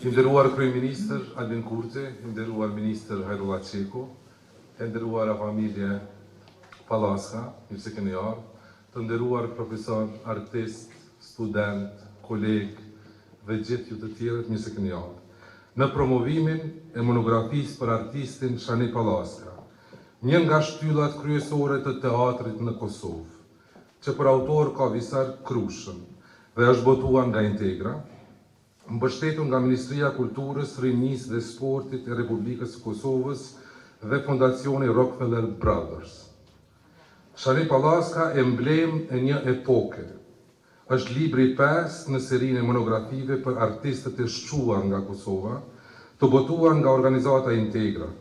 I nderuar kryeministër Albin Kurti, i nderuar ministër Hajrullah Qeku, e nderuara familje Pallaska, mirë se keni ardhur, të nderuar profesor, artist, student, koleg dhe gjithë ju të tjerët, mirë se keni ardhur. Në promovimin e monografisë për artistin Shani Pallaska, një nga shtyllat kryesore të teatrit në Kosovë, që për autor ka Visar Krushën dhe është botuar nga Integra, mbështetur nga Ministria e Kulturës, Rinisë dhe Sportit e Republikës së Kosovës dhe Fondacioni Rockefeller Brothers. Shani Pallaska, emblem e një epoke, është libri 5 në serinë e monografive për artistët e shquar nga Kosova, të botuar nga organizata Integra.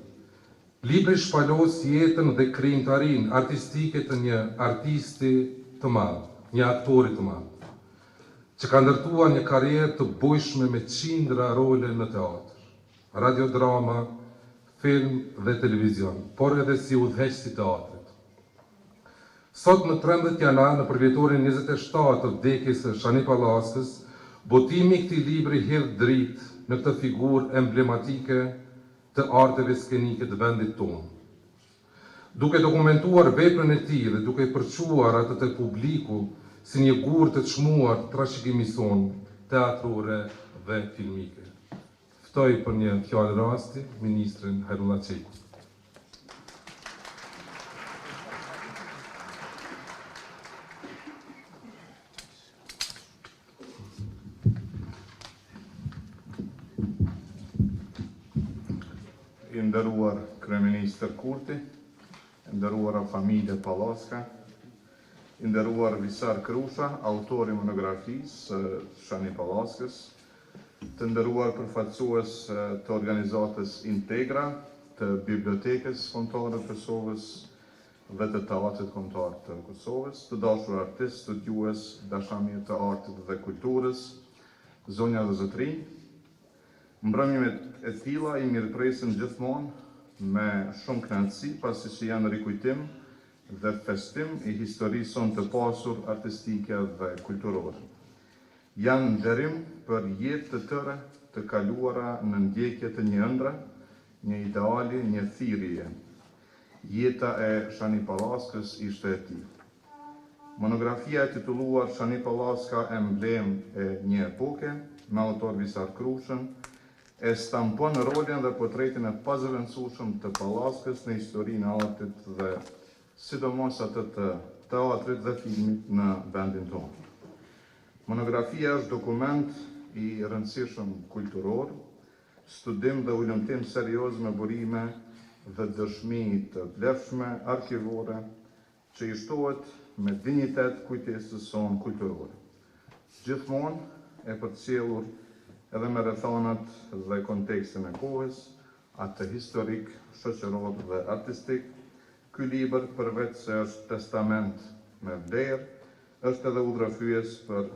Libri shpalos jetën dhe krijimtarinë artistike të një artisti të madh, një aktori të madh, që ka ndërtuar një karrierë të bujshme me qindra role në teatr, radiodrama, film dhe televizion, por edhe si udhëheqës i teatrit. Sot në 13 janar, në përvjetorin 27 të vdekjes së Shani Pallaskës, botimi i këtij libri hidh dritë në këtë figurë emblematike të arteve skenike të vendit tonë. Duke dokumentuar veprën e tij dhe duke përçuar atë te publiku si një gur të çmuar të trashëgimisë sonë teatrore dhe filmike. Ftoj për një fjalë rasti ministrin Hajrullah Qeku. I nderuar kryeministër Kurti, i nderuara familje Pallaska, i nderuar Visar Krusha, autori i monografisë Shani Pallaskës, të nderuar përfaqësues të organizatës Integra, të Bibliotekës Kombëtare të Kosovës dhe të Teatrit Kombëtar të Kosovës, të dashur artistë, studiues, dashamirë të artit dhe kulturës, zonja dhe zotëri. Mbrëmjet e tilla i mirëpresin gjithmonë me shumë kënaqësi, pasi që janë rikujtim dhe festim i historisë sonë të pasur artistike dhe kulturore. Janë nderim për jetë të tëre të kaluara në ndjekje të një ëndre, një ideali, një thirrje. Jeta e Shani Pallaskës ishte e tij. Monografia e titulluar Shani Pallaska, emblem e një epoke, me autor Visar Krushën, e stampon rolin dhe portretin e pazëvendësueshëm të Pallaskës në historinë e artit dhe sidomos atë të teatrit dhe filmit në vendin tonë. Monografia është dokument i rëndësishëm kulturor, studim dhe ulëmtim serioz me burime dhe dëshmi të vlefshme arkivore që i shtohet me dinjitet kujtesës sonë kulturore. Gjithmonë e përcjellur edhe me rrethanat dhe kontekstin e kohës, atë historik, shoqëror dhe artistik, ky libër përveç se është testament me vlerë, është edhe udhërrëfyes për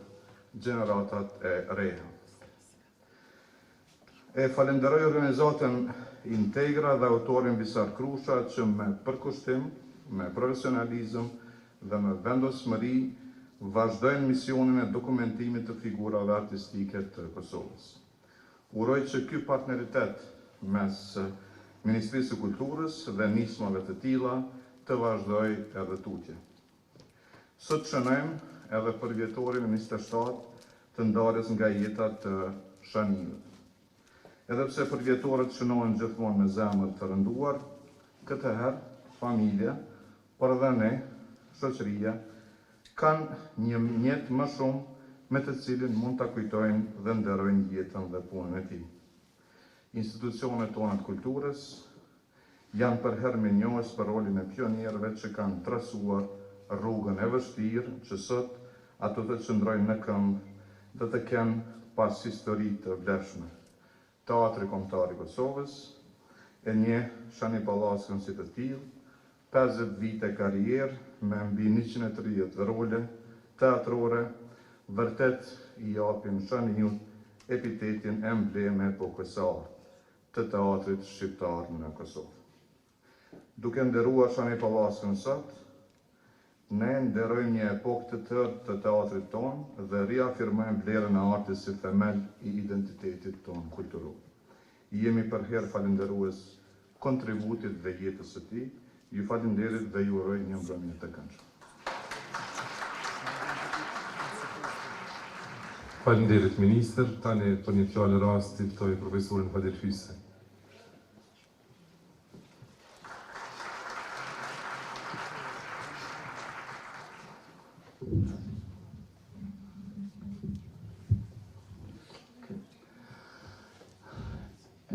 gjeneratat e reja. E falenderoj organizatën Integra dhe autorin Visar Krusha që me përkushtim, me profesionalizëm dhe me vendosmëri vazhdojnë misionin e dokumentimit të figurave artistike të Kosovës. Uroj që ky partneritet mes Ministrisë së Kulturës dhe nismave të tilla të vazhdojë edhe tutje. Sot shënojmë edhe përvjetorin e 27 të ndarjes nga jeta të Shanive. Edhe pse përvjetorët shënohen gjithmonë me zemër të rënduar, këtë herë familja, por edhe ne, shoqëria, kanë një mjet më shumë me të cilin mund ta kujtojnë dhe nderojnë jetën dhe punën e tij. Institucionet tona të kulturës janë për herë me njohës për rolin e pionierëve që kanë trasuar rrugën e vështirë që sot ato të qëndrojnë në këmbë dhe të kenë pas histori të vlefshme. Teatri Kombëtar i Kosovës e njeh Shani Pallaskën si të tillë, 50 vite karrierë me mbi 130 role teatrore, vërtet i japin Shaniut epitetin embleme epokës së artë të teatrit shqiptar në Kosovë. Duke nderuar Shani Pallaskën sot, Ne nderojmë një epokë të tërë të teatrit tonë dhe riafirmojmë vlerën e artit si themel I identitetit tonë kulturor. Jemi përherë falenderues kontributit dhe jetës së tij. Ju falenderit dhe ju uroj një mbrëmje të këndshme. Faleminderit ministër, tani për një fjalë rasti ftoj profesorin Fadil Fyse.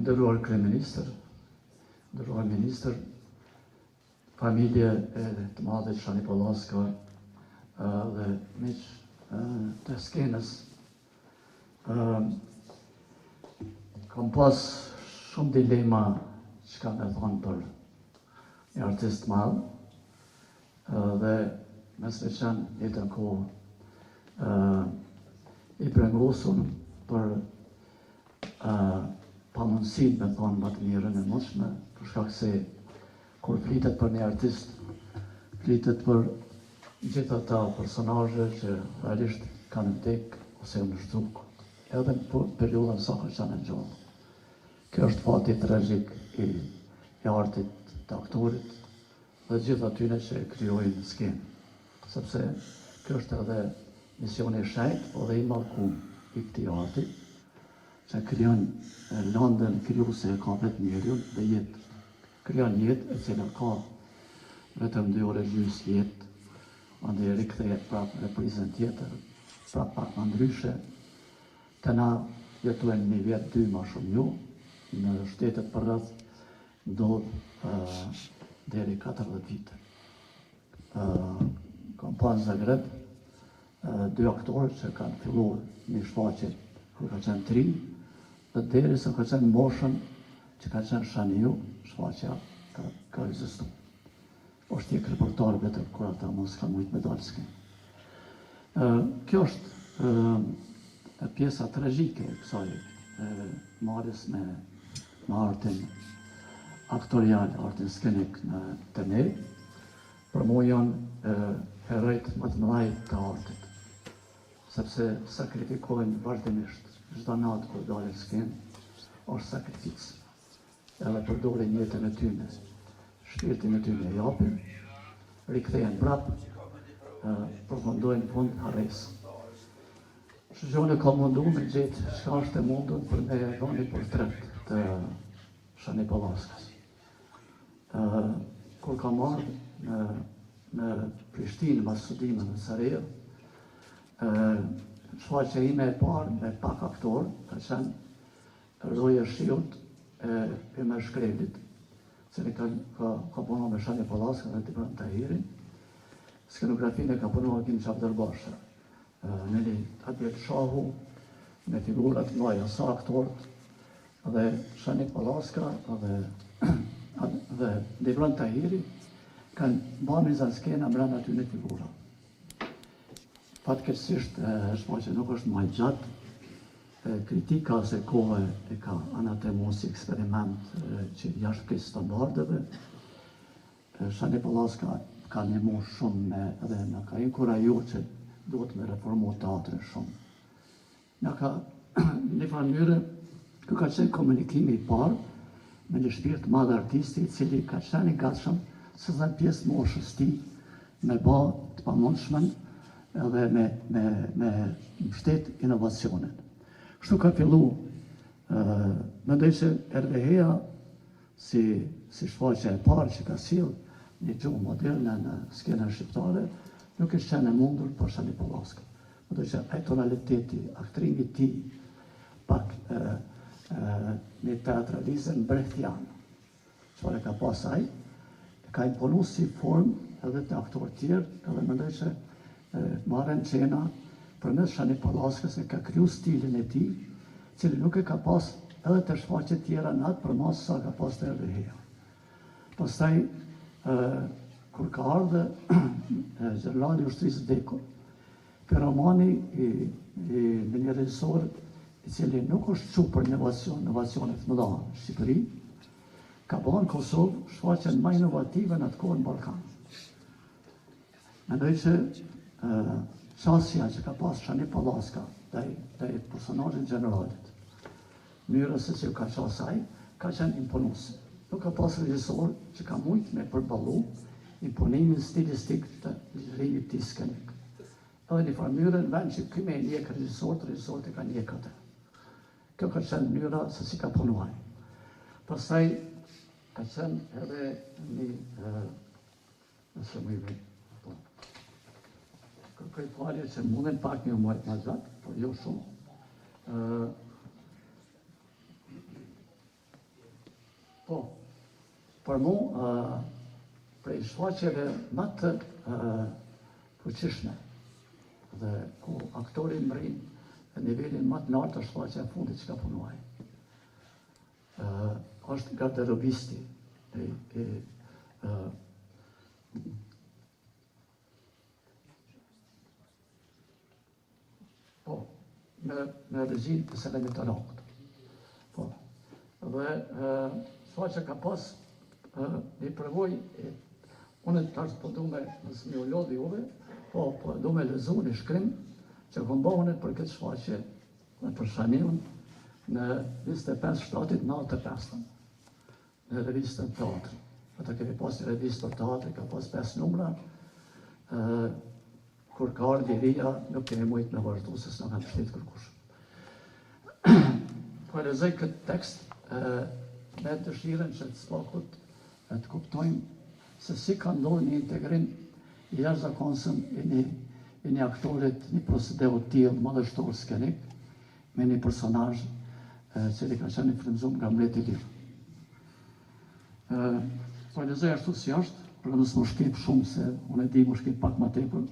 Nderuar kryeministër, nderuar ministër, familje e të madhe Shani Pallaska dhe miq të skenës, kam pas shumë dilema çka me thonë për një artist madh dhe me veçan jetën kohë I brengosur për pa mundësin me thonë më të mirën e mundshme, për shkak se kur flitet për një artist, flitet për gjithë ata personazhe që realisht kanë vdek ose u nështruk, edhe në periudhën sa ka qenë gjallë. Kjo është fati tragjik I artit të aktorit dhe gjithë atyre që krijojnë në skenë, sepse kjo është edhe misioni I shenjtë, po dhe I mallkuar I këtij arti, që krijon landën krijuese e ka vetë njeriu dhe jetë. Krijon jetë e cila ka vetëm 2 orë gjys jetë, ande rikthehet prapë në prizën tjetër, prapë pak më ndryshe. Të na jetojnë një vjet 2 më shumë ju, në shtetet përreth ndodh deri 40 vite. Kam pa në Zagreb 2 aktorë që kanë filluar një shfaqje kur ka qenë 3, dhe deri sa ka qenë moshën që ka qenë Shaniu, shfaqja ka ekzistuar. Është një reportar vetëm kur ata mos kanë mujt me dalë skenë. Kjo është pjesa tragjike e kësaj marrjes me artin aktorial, artin skenik në të ne, për mua janë herojt më të mëdhenj të artit, sepse sakrifikojnë vazhdimisht. Çdo natë kur dalin skenë, është sakrificë. Edhe përdorin jetën e tyre, shpirtin e tyre e japin, rikthehen prapë, përfundojnë fund harresë. Shëgjone ka mundu me gjithë çka është e mundur për me dhënë një portret të Shani Pallaskas. Kur ka marrë në Prishtinë pas studimeve në Sarajevo, shfaqja ime e parë me pak aktor ka qenë Roja Shiut e me Shkrelit, cili ka punuar me Shani Pallaska dhe Tibran Tahiri. Skenografinë e ka punuar Kim Çavdarbasha. Neli Atjet Shahu, me figurat mëdha sa aktorët, dhe Shani Pallaska dhe Tibran Tahiri kanë bërë mizaskena brenda atyre figura. Fatkeqësisht shfaqja nuk është më e gjatë. Kritika se koha e ka anatemuar si eksperiment që jashtë kësaj standardeve. Shani Pallaska ka ndihmuar shumë edhe na ka inkurajuar që duhet me reformu teatrin shumë. Na ka në mënyrë që ka qenë komunikimi I parë me një shpirt madh artisti I cili ka qenë I gatshëm se dha pjesë moshës tij me bë të pamundshmen edhe me mbështet inovacionin. Kështu ka fillu, mendoj se RVH-ja si shfaqja e parë që ka sjell një gjuhë moderne në skenën shqiptare, nuk është qenë e mundur për Shani Pallaska. Mendoj se ai tonaliteti, aktrimi I tij, pak një teatralizëm brechtian, çfarë ka pas ai, ka imponu si formë edhe të aktorë tjerë, edhe mendoj se marrën qena përmes Shani Pallaskas e ka kriju stilin e tij, cili nuk e ka pas edhe të shfaqjet tjera natë për mas sa ka pas të RVH-ja. Pastaj, kur ka ardhe Zërlali Ushtrisë Dekur, feromani I një regjisor I cili nuk është çu për inovacione të mëdha në Shqipëri, ka bërë në Kosovë shfaqjen më inovative në atë kohë në Ballkan. Mendoj që qasja që ka pas Shani Pallaska dhe personazhin generalit, mënyra se që ka qasaj, ka qenë imponuese. Nuk ka pas regjisor që ka mujtë me përballu imponimin stilistik të ligjërimit të skenik. Edhe një farë mënyrë në vend që këj me njek regjisorët e ka njekate. Kjo ka qenë mënyra se si ka punuaj. Pastaj ka qenë edhe një nëse më i vej. Kërkoj falje që mundem pak një muajt ma gjatë, por jo shumë. Po, për mu, prej shfaqjeve më të fuqishme dhe ku aktori mrin në nivelin më të lartë të shfaqja fundit që ka punuaj. Është garderobisti po, me regjin të Selimit Arakut. Po, dhe shfaqja ka pas një përvoj, unë të ashtë po du me nësë një lodhi juve, po du me lezu një shkrim që këmbohënit për këtë shfaqje dhe për Shaniun në 25 shtatit 95 në revistën teatri. Ata kemi pas një revistën teatri, ka pas 5 numra, kur ka ardhë Iria, nuk kemi mujtë me vazhdu, se s'na kanë pështit kërkush. Po e lezoj këtë tekst, me dëshiren që të spakut e të kuptojmë se si ka ndodhur një integrim i jashtëzakonshëm i një aktorit, një procedeu të tillë madhështor skenik me një personazh cili ka qenë i frymzuar nga Mbreti i Lirë. Po e lezoj ashtu si është, për nësë më shkip shumë se unë e di më shkip pak ma tepër.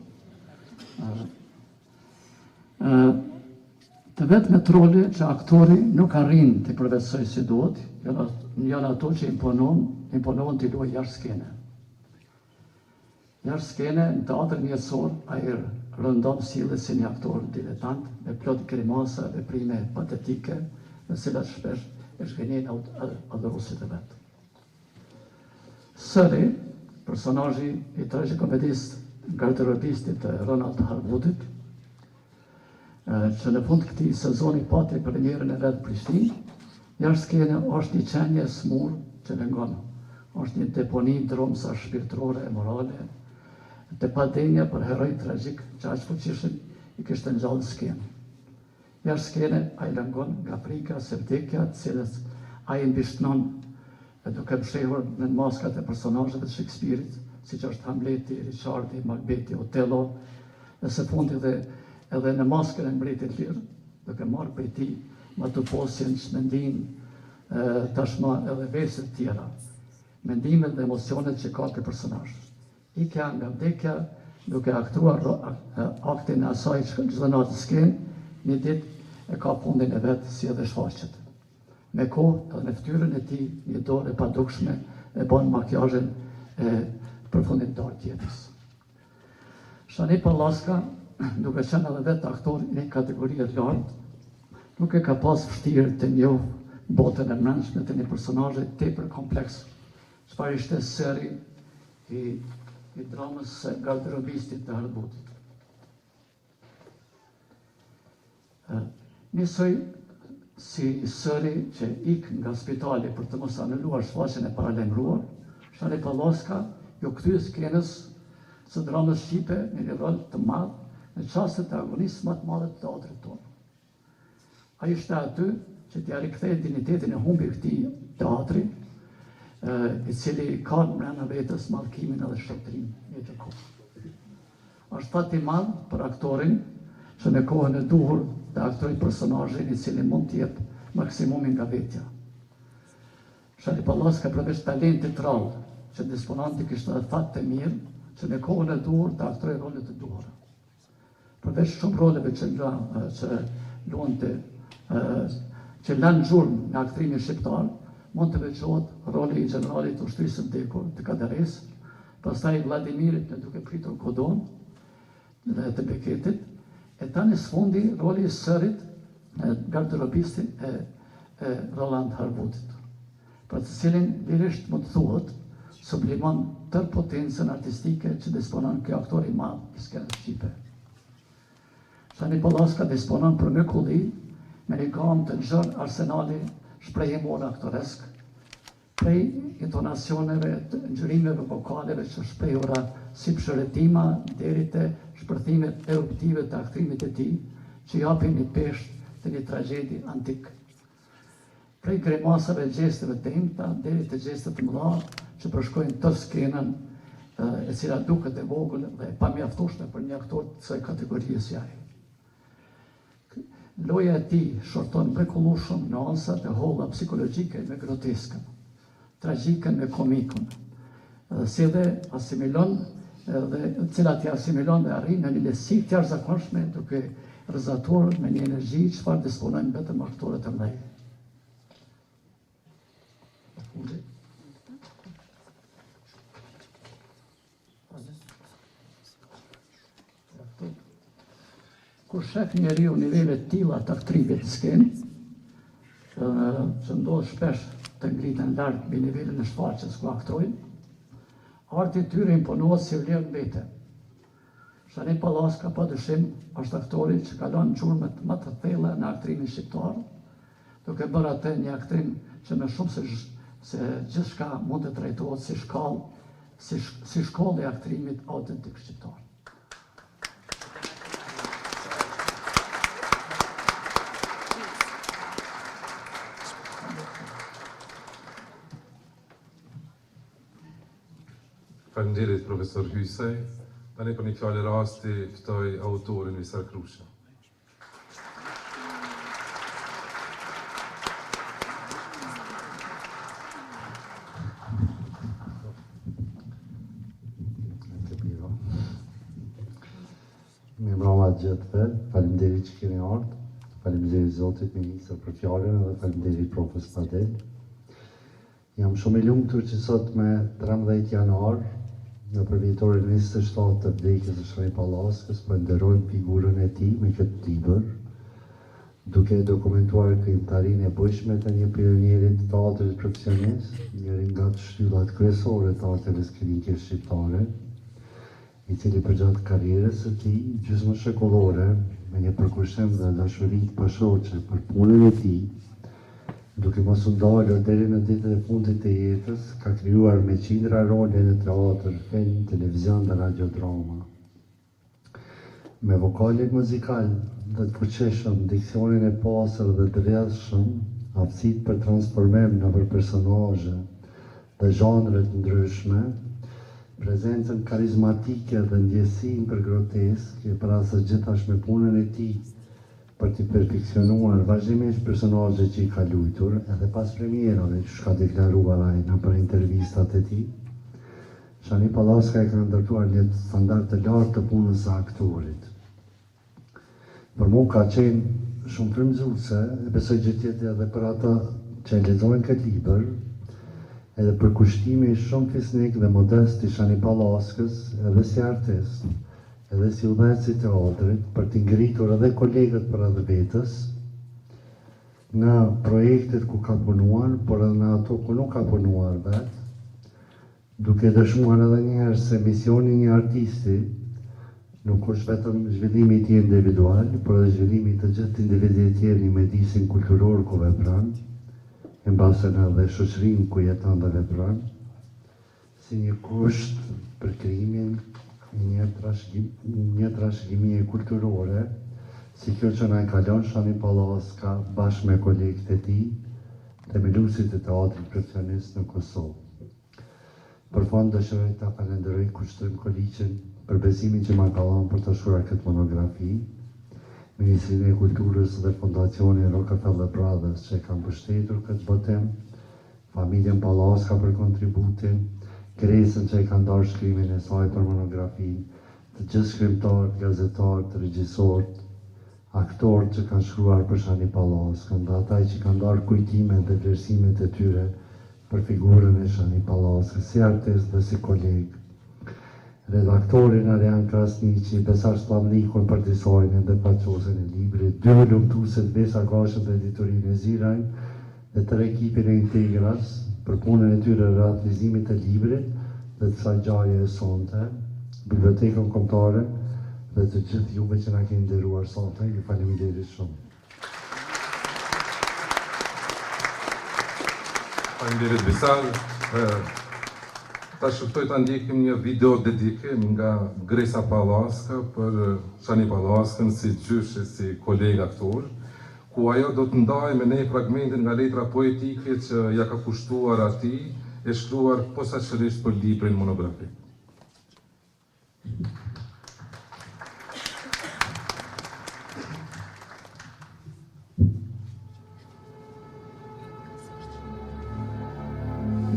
Të vetë me troli që aktori nuk arrin të përvetsoj si duhet, janë ato që imponohen të luaj jashtë skene. Jashtë skene, në teatrin mjetësor, a i rëndon sillet si një aktor diletant, me plot grimasa dhe prime patetike, në cilat shpesh e shgënjen adhuruesit e vetë. Sëri, personazhi i tragikomedist garderobistit të Ronald Harwoodit, që në fund këtij sezoni pati premierën e vet në Prishtinë, jashtë skene është një qenje smur që lëngon. Është një deponi dromsa shpirtërore e morale, të padenja për heroj tragjik që aq fuqishëm i kishte ngjallë skenë. Jashtë skene ai lëngon nga frika se vdekja, të cilës ai mbishnon duke mshehur në maskat e personazheve të Shakespeare-it, siç është Hamleti, Richardi, Macbethi, Otello, dhe së fundi edhe në maskën e Mbretit Lirë, duke marrë prej tij matuposjen, çmendin, tashmë edhe veset tjera, mendimet dhe emocionet që ka ky personazh. Ikja nga vdekja, duke aktruar aktin e asaj që çdo natë skenë, një ditë e ka fundin e vet si edhe shfaqet. Me kohë edhe në fytyrën e tij një dorë e padukshme e bën makjazhin e përfundimtar të jetës. Shani Pallaska, duke qenë edhe vetë aktor në një kategori të lartë, nuk e ka pas vështirë të njohë botën e brendshme të një personazhi tepër kompleks, çfarë ishte seri i dramës së garderobistit të Harwoodit. Nisoj si sëri që ik nga spitali për të mos anuluar shfaqjen e paralajmëruar, Shani Pallaska ju kthye skenës së dramës shqipe në një rol të madh në çastet e agonisë më të madhe të teatrit tonë. Ai ishte aty që t'ia rikthej dinjitetin e humbir këtij teatri, i cili ka brenda vetes mallkimin edhe shkatërimin një të kohë. Është fat i madh për aktorin që në kohën e duhur të aktoroj personazhin i cili mund të jep maksimumin nga vetja. Shani Pallaska përveç talentit të rrallë që disponanti kishte edhe fat të mirë që në kohën e duhur të aktoroj role të duhura. Përveç shumë roleve që luante që lanë gjurmë në aktrimin shqiptar, mund të veçohet roli i generalit të ushtrisë së vdekur të Kadares, pastaj Vladimirit në Duke pritur Godon dhe të Beketit, e tani sfundi roli i sërit garderobistin e Roland Harwoodit, për të cilin lirisht mund të thuhet sublimon tërë potencën artistike që disponon kjo aktor i madh i skenës shqipe. Shani Pallaska disponon për mrekulli me një gamë të gjerë arsenali shprehjimor aktoresk, prej intonacioneve të ngjyrimeve vokaleve që shprehura si pshëretima deri te shpërthimet eruptive të aktrimit e tij, që japin një peshë të një tragjedi antik. Prej grimasave e gjesteve të imta deri te gjestet të mëdha që përshkojnë tërë skenën, e cila duket e vogël dhe e pamjaftueshme për një aktor të kësaj kategorie si ai. Loja e tij shorton mrekullueshëm nuancat e holla psikologjike me groteskën, tragjikën me komikën, si dhe asimilon dhe cilat i asimilon dhe arrin në një lehtësi të jashtëzakonshme duke rrëzatuar me një energji çfarë disponojnë vetëm aktorët e mëdhenj. Kur shef njeriu nivele të tilla të aktrimit në skenë, që ndodh shpesh të ngriten lart mbi nivelin e shfaqjes ku aktojnë, arti i tyre imponohet si vlerë mbete. Shani Pallaska padyshim është aktori që kalon gjurmët më të thella në aktrimin shqiptar, duke bërë atë një aktrim që më shumë se gjithçka mund të trajtohet si shkallë, si shkollë e aktrimit autentik shqiptar. Faleminderit profesor Hysej. Tani për një fjalë rasti ftoj autorin Visar Krusha. Me mbroma gjithëve, faleminderit që keni ardhur, faleminderit Zotit Ministër për fjalën dhe faleminderit profes Padel. Jam shumë i lumtur që sot me 13 janar, në përvjetorin 27 të vdekjes së Shani Pallaskës, po nderojmë figurën e tij me këtë libër, duke dokumentuar krijimtarinë e bujshme të një pionieri të teatrit profesionist, njëri nga të shtyllat kryesore të arteve skenike shqiptare, i cili përgjatë karrierës së tij gjysmëshekullore, me një përkushtim dhe dashuri të pashoqe për punën e tij, duke mos u ndalur deri në ditët e fundit të jetës, ka krijuar me qindra role në teatr, film, televizion dhe radiodrama. Me vokalin muzikal dhe të fuqishëm, diksionin e pastër dhe të rrjedhshëm, aftësitë për transformim nëpër personazhe dhe zhanre të ndryshme, prezencën karizmatike dhe ndjesinë për grotesk, e përasë gjithashtu me punën e tij për t'i perfeksionuar vazhdimisht personazhet që i ka luajtur, edhe pas premierave që ka deklaruar ai nëpër intervistat e tij. Shani Pallaska e ka ndërtuar një standard të lartë të punës së aktorit. Për mua ka qenë shumë frymëzuese, e besoj që tjetë edhe për ata që e lexojnë këtë libër, edhe për kushtimi shumë fisnik dhe modest i Shani Pallaskës, edhe si artist, edhe si udhëheqës i teatrit, për t'i ngritur edhe kolegët për edhe vetës, në projektet ku ka punuar, por edhe në ato ku nuk ka punuar vetë, duke dëshmuar edhe njëherë se misioni një artisti nuk është vetëm zhvillimi i tij individual, por edhe zhvillimi të gjithë individëve të tjerë në mjedisin kulturor ku vepron, në base në edhe shoqërinë ku jeton dhe vepron, si një kusht për krijimin një trashëgimie kulturore, si kjo që na e kalon Shani Pallaska bashkë me kolegët e tij, themeluesit e teatrit profesionist në Kosovë. Për fond dëshiroj ta falenderoj Kushtrim Koliqin për besimin që ma ka dhënë për të shkruar këtë monografi, Ministrinë e Kulturës dhe Fondacionin Rockefeller Brothers që kanë mbështetur këtë botim, familjen Pallaska për kontributin, Kresën që i ka ndarë shkrimin e saj për monografin, të gjithë shkrimtarët, gazetarët, regjisorët, aktorët që kanë shkruar për Shani Pallaskën, dhe ata që kanë ndarë kujtimet dhe vlerësimet e tyre për figurën e Shani Pallaskës, si artist dhe si koleg. Redaktorin Arian Krasniqi, Besar Slavnikun për dizajnin dhe paqosin e librit, dy lumtuesit Vesa Gashën dhe editorinë e Zirajn, dhe tërë ekipin e Integras, për punën e tyre realizimit të librit dhe të kësaj ngjarje e sonte, Bibliotekën Kombëtare dhe të gjithë juve që na keni nderuar sonte. Ju faleminderit shumë. Faleminderit Bisal. Ta shëftoj të ndjekim një video dedikim nga Gresa Pallaska për Shani Pallaskën si gjyshe, si kolega aktor, ku ajo do të ndaj me ne fragmentin nga letra poetike që ja ka kushtuar atij, e shkruar posaçërisht për librin monografik.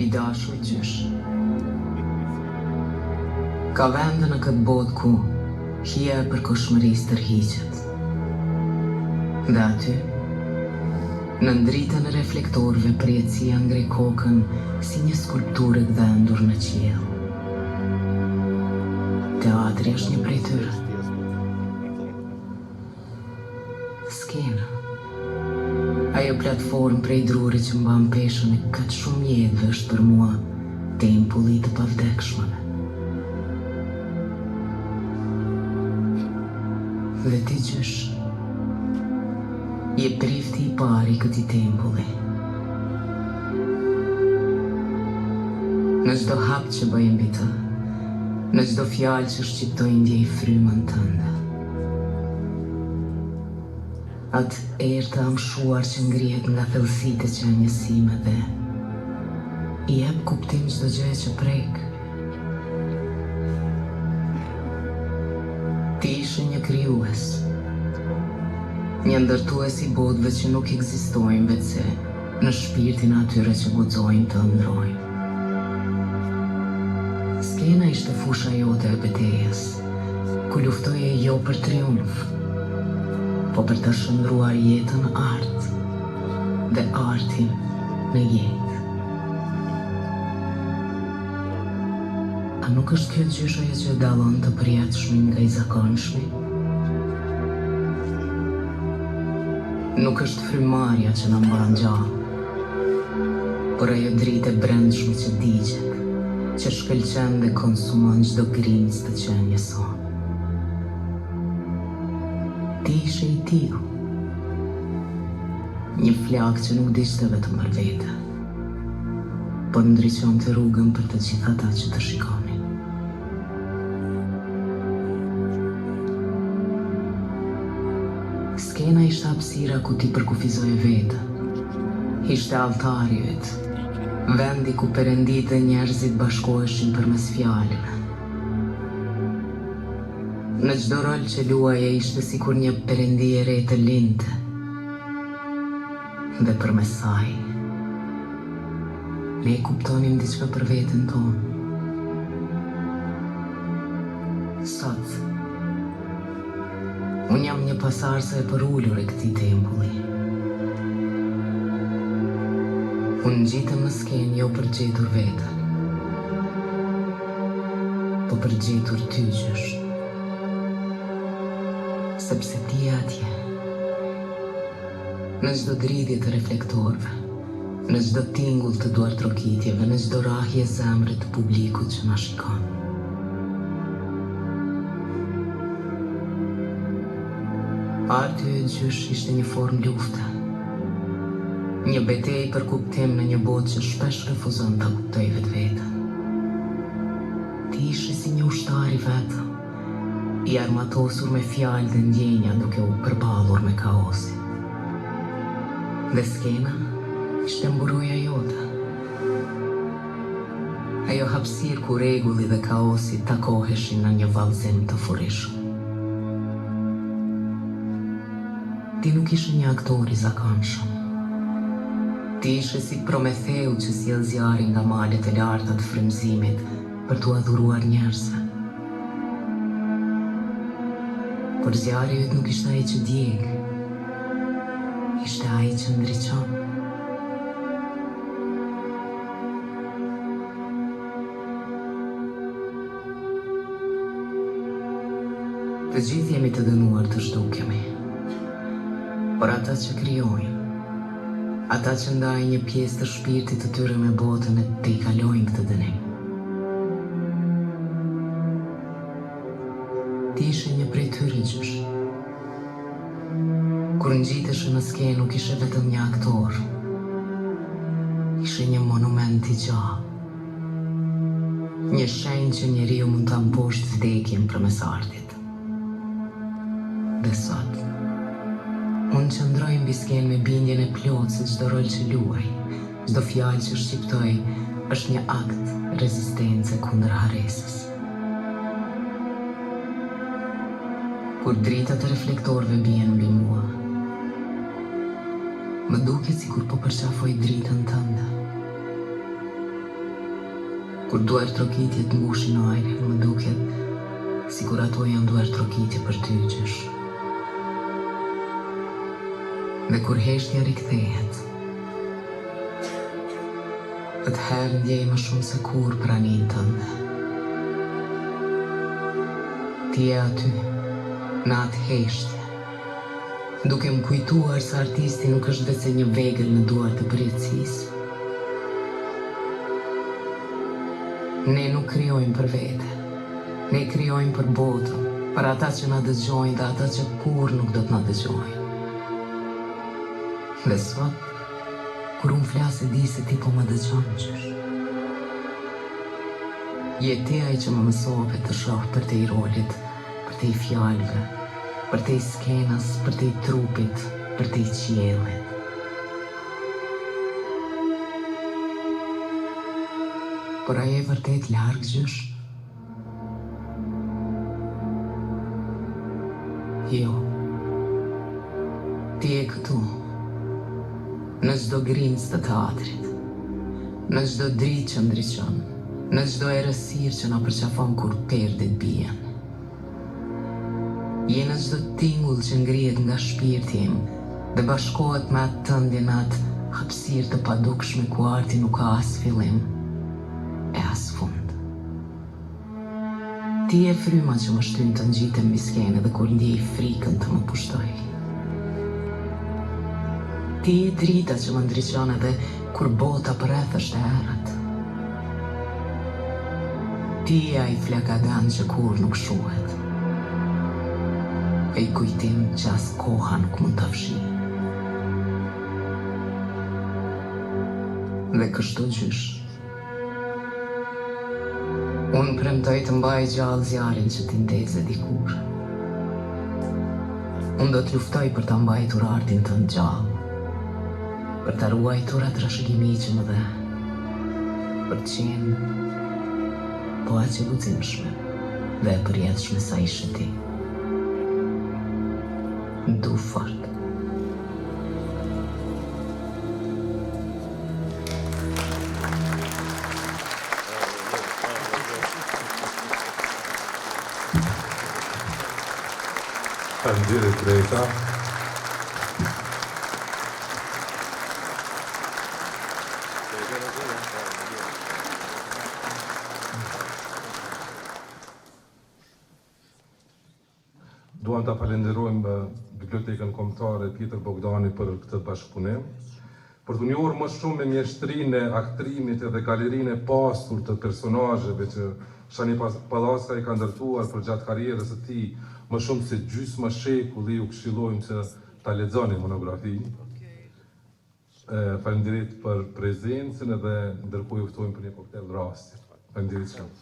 I dashur gjysh. Ka vende në këtë botë ku hija e përkohshmërisë tërhiqet. Dhe aty, në ndritën e reflektorëve përjetësia ngre kokën si një skulpturë e gdhendur në qiell. Teatri është një prej tyre. Skena. Ajo platformë prej druri që mban peshën e këtë shumë jetëve është për mua tempulli të pavdekshmëve. Dhe ti gjysh, je prifti I pari këtij tempulli. Në çdo hap që bëj mbi të, në çdo fjalë që shqiptoj ndjej frymën tënde. Atë erë të amshuar që ngrihet nga thellësitë e qenjësime dhe I jep kuptim çdo gjë që prek. Ti ishe një krijues, një ndërtues I botëve që nuk ekzistojnë vetëse në shpirtin atyre që guxojnë të ëndrojnë. Skena ishte fusha jote e betejës, ku luftoje jo për triumf, po për të shndruar jetën art dhe artin në jetë. A nuk është kjo gjysh ajo që dallon të përjetshmin nga I zakonshmi? Nuk është frymarrja që na mban gjallë, por ajo dritë e brendshme që digjet, që shkëlqen dhe konsumon çdo grimcë të qenjes sonë. Ti ishe I tillë, një flak që nuk dishte vetëm për vete, por ndriçonte rrugën për të gjithë ata që të shikonin. Skena ishte hapësira ku ti përkufizoje vetën. Ishte altari yt, vendi ku perëndit dhe njerëzit bashkoheshin përmes fjalëve. Në çdo rol që luaje ishte sikur një perëndi e re të lindte. Dhe përmes saj, ne kuptonim diçka për veten tonë. Sot, unë jam një pasardhëse e përullur e këtij tempulli. Unë ngjitem në skenë jo për gjetur veten, po për gjetur ty gjysh. Sepse ti je atje, në çdo dridhje të reflektorëve, në çdo tingull të duartrokitjeve, në çdo rahje zemre të publikut që na shikon. Arti e gjysh ishte një formë lufte, një betejë për kuptim në një botë që shpesh refuzon ta kuptoj vetveten. Ti ishe si një ushtar I vetëm, I armatosur me fjalë dhe ndjenja duke u përballur me kaosin. Dhe skena ishte mburoja jote. Ajo hapësirë ku rregulli dhe kaosi takoheshin në një vallëzim të furrishëm. Ti nuk ishe një aktor I zakonshëm. Ti ishe si Prometheu që sjell zjarrin nga malet e larta të frymëzimit për t'u adhuruar njerëzve. Por zjarri yt nuk ishte ai që djeg, ishte ai që ndriçon. Të gjithë jemi të dënuar të zhdukemi, por ata që krijojnë Ata që ndajnë një pjesë të shpirtit të tyre me botën e të I kalojnë këtë dënim. Ti ishe një prej tyre gjysh. Kur ngjiteshe në skenë nuk ishe vetëm një aktor. Ishe një monument I gjallë. Një shenjë që njeriu mund ta mposhtë vdekjen përmes artit. Dhe sot, unë qëndroj mbi skenë me bindjen e plotë se çdo rol që luaj, çdo fjalë që shqiptoj është një akt rezistence kundër harresës. Kur dritat e reflektorëve bien mbi mua, më duket sikur po përqafoj dritën tënde. Kur duar trokitjet mbushin ajrin, më duket sikur ato janë duar trokitje për ty gjysh. Dhe kur heshtja rikthehet, atëherë ndjej më shumë se kur praninë tënde. Ti je aty, në atë heshtje, duke më kujtuar se artisti nuk është vetëm një vegël në duart e përjetësisë. Ne nuk krijojmë për vete, ne krijojmë për botën, për ata që na dëgjojnë dhe ata që kur nuk do të na dëgjojnë. Dhe sot, kur unë flas e di se ti po më dëgjon gjysh. Je ti ai që më mësove të shoh për te I rolit, për te I fjalëve, për te I skenës, për te I trupit, për te I qiellit. Por ai e vërtet larg gjysh? Jo. Ti e këtu. Në çdo grimës të teatrit, në çdo dritë që ndriçon, në çdo errësirë që na përqafon kur perdit bien. Je në çdo tingull që ngrihet nga shpirti im dhe bashkohet me atë tëndje në atë hapësirë të padukshme ku arti nuk ka as fillim e as fund. Ti je fryma që më shtyn të ngjitem mbi skenë dhe kur ndjej frikën të më pushtoj. Ti je drita që më ndriçon edhe kur bota përreth është e errët. Ti je ai flakadan që kur nuk shuhet. E I kujtim që as koha nuk mund ta fshijë. Dhe kështu gjysh. Unë premtoj të mbaj gjallë zjarin që ti ndeze dikur. Unë do të luftoj për ta mbajtur artin tënd gjallë. Për ta ruajtur atë trashëgimi që më dhe, për të qenë po aq e guximshme dhe e përjetshme sa ishe ti. Du fort. Faleminderit Reka. Duam ta falenderojmë Bibliotekën Kombëtare Pjetër Bogdani për këtë bashkëpunim, për të njohur më shumë me mjeshtrinë e aktrimit edhe galerinë e pasur të personazheve që Shani Pallaska I ka ndërtuar për gjatë karrierës së tij, më shumë se gjysmë shekulli ju këshillojmë që ta lexoni monografinë. Faleminderit për prezencën edhe ndërkohë ju ftojmë për një koktel rasti. Faleminderit shumë.